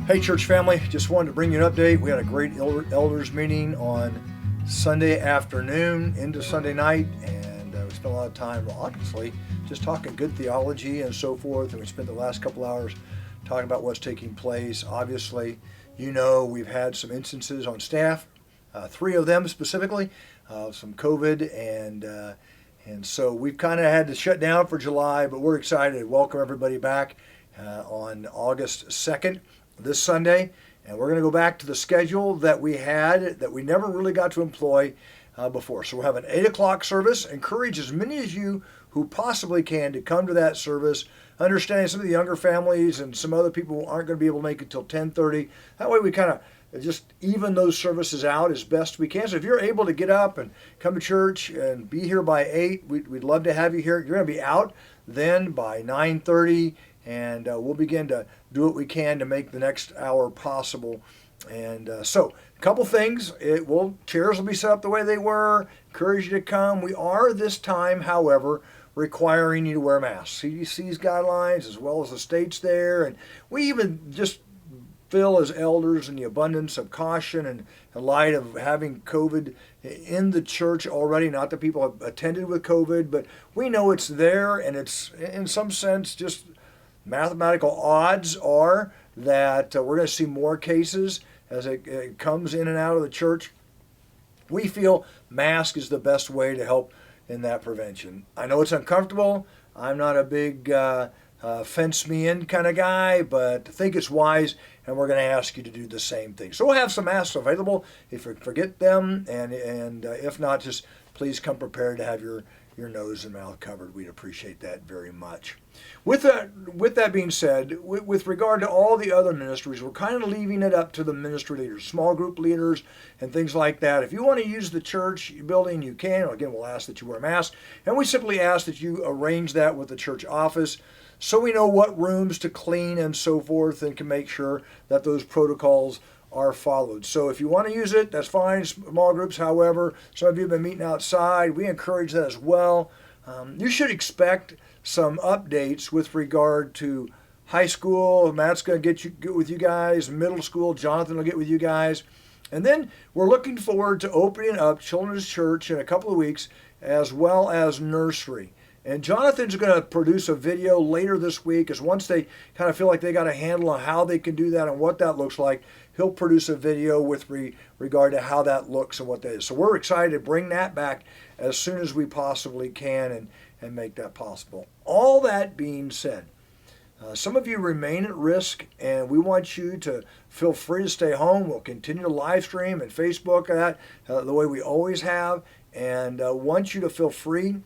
Hey, church family, just wanted to bring you an update. We had a great elders meeting on Sunday afternoon into Sunday night, and we spent a lot of time, honestly, just talking good theology and so forth. And we spent the last couple hours talking about what's taking place. Obviously, we've had some instances on staff, three of them specifically, some COVID, and so we've kind of had to shut down for July, but we're excited to welcome everybody back on August 2nd. This Sunday, and we're going to go back to the schedule that we had that we never really got to employ before. So we'll have an 8 o'clock service. Encourage as many as you who possibly can to come to that service. Understanding some of the younger families and some other people aren't going to be able to make it till 10:30. That way we kind of just even those services out as best we can. So if you're able to get up and come to church and be here by 8, we'd love to have you here. You're going to be out then by 9:30. And we'll begin to do what we can to make the next hour possible. And so, a couple things. Chairs will be set up the way they were. Encourage you to come. We are this time, however, requiring you to wear masks. CDC's guidelines as well as the states there. And we even just feel as elders in the abundance of caution and in light of having COVID in the church already. Not that people have attended with COVID, but we know it's there, and it's in some sense just mathematical odds are that we're going to see more cases as it comes in and out of the church. We feel mask is the best way to help in that prevention. I know it's uncomfortable. I'm not a big fence me in kind of guy, but I think it's wise, and we're going to ask you to do the same thing. So we'll have some masks available if you forget them, and if not, just please come prepared to have your nose and mouth covered. We'd appreciate that very much. With that being said, with regard to all the other ministries, we're kind of leaving it up to the ministry leaders, small group leaders, and things like that. If you want to use the church building, you can. Again, we'll ask that you wear masks, and we simply ask that you arrange that with the church office so we know what rooms to clean and so forth, and can make sure that those protocols are followed. So if you want to use it, that's fine. Small groups, however, some of you have been meeting outside. We encourage that as well. You should expect some updates with regard to high school. Matt's going to get with you guys. Middle school, Jonathan will get with you guys. And then we're looking forward to opening up Children's Church in a couple of weeks, as well as nursery. And Jonathan's going to produce a video later this week, as once they kind of feel like they got a handle on how they can do that and what that looks like, he'll produce a video with regard to how that looks and what that is. So we're excited to bring that back as soon as we possibly can and make that possible. All that being said, some of you remain at risk, and we want you to feel free to stay home. We'll continue to live stream and Facebook that the way we always have, and want you to feel free.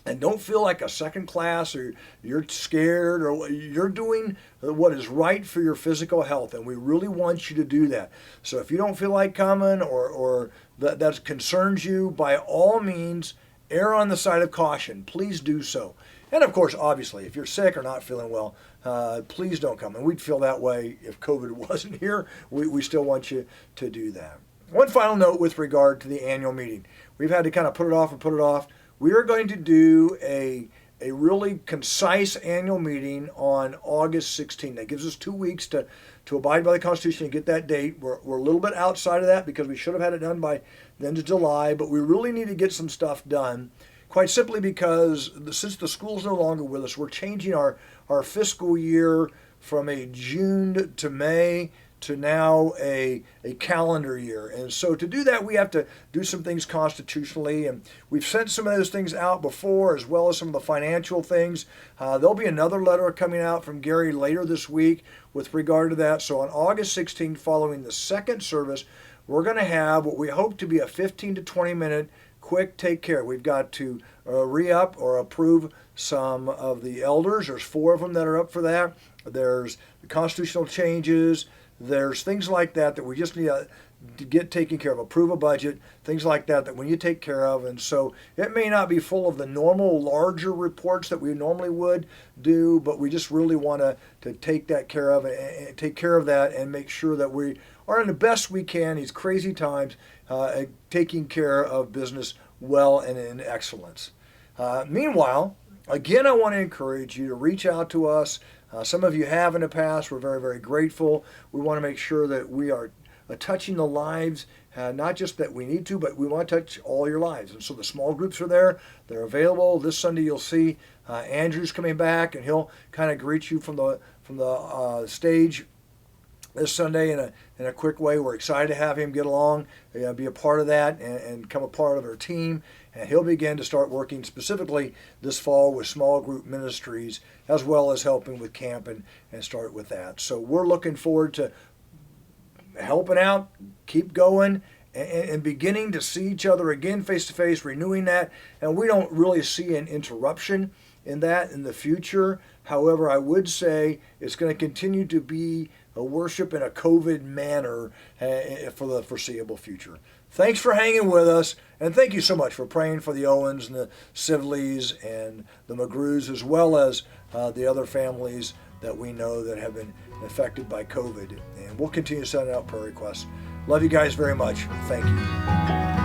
And don't feel like a second class, or you're scared, or you're doing what is right for your physical health. And we really want you to do that. So if you don't feel like coming, or that concerns you, by all means, err on the side of caution. Please do so. And of course, obviously, if you're sick or not feeling well, please don't come. And we'd feel that way if COVID wasn't here. We still want you to do that. One final note with regard to the annual meeting. We've had to kind of put it off. We are going to do a really concise annual meeting on August 16th. That gives us 2 weeks to abide by the Constitution and get that date. We're a little bit outside of that because we should have had it done by the end of July, but we really need to get some stuff done, quite simply because since the school's no longer with us, we're changing our fiscal year from a June to May to now a calendar year. And so to do that, we have to do some things constitutionally, and we've sent some of those things out before, as well as some of the financial things. There'll be another letter coming out from Gary later this week with regard to that. So on August 16th, following the second service, we're going to have what we hope to be a 15 to 20 minute quick take care. We've got to re-up or approve some of the elders. There's 4 of them that are up for that. There's the constitutional changes. There's things like that we just need to get taken care of, approve a budget, things like that we need to take care of. And so it may not be full of the normal larger reports that we normally would do, but we just really want to take that care of and take care of that and make sure that we are in the best we can these crazy times, taking care of business well and in excellence. Meanwhile, Again, I want to encourage you to reach out to us. Some of you have in the past. We're very, very grateful. We want to make sure that we are touching the lives, not just that we need to, but we want to touch all your lives. And so the small groups are there. They're available. This Sunday you'll see Andrew's coming back, and he'll kind of greet you from the stage this Sunday in a quick way. We're excited to have him get along, be a part of that, and become a part of our team. And he'll begin to start working specifically this fall with small group ministries, as well as helping with camp and start with that. So we're looking forward to helping out, keep going, and beginning to see each other again face to face, renewing that. And we don't really see an interruption in that in the future. However, I would say it's going to continue to be a worship in a COVID manner for the foreseeable future. Thanks for hanging with us, and thank you so much for praying for the Owens and the Sivleys and the McGrews, as well as the other families that we know that have been affected by COVID. And we'll continue sending out prayer requests. Love you guys very much. Thank you.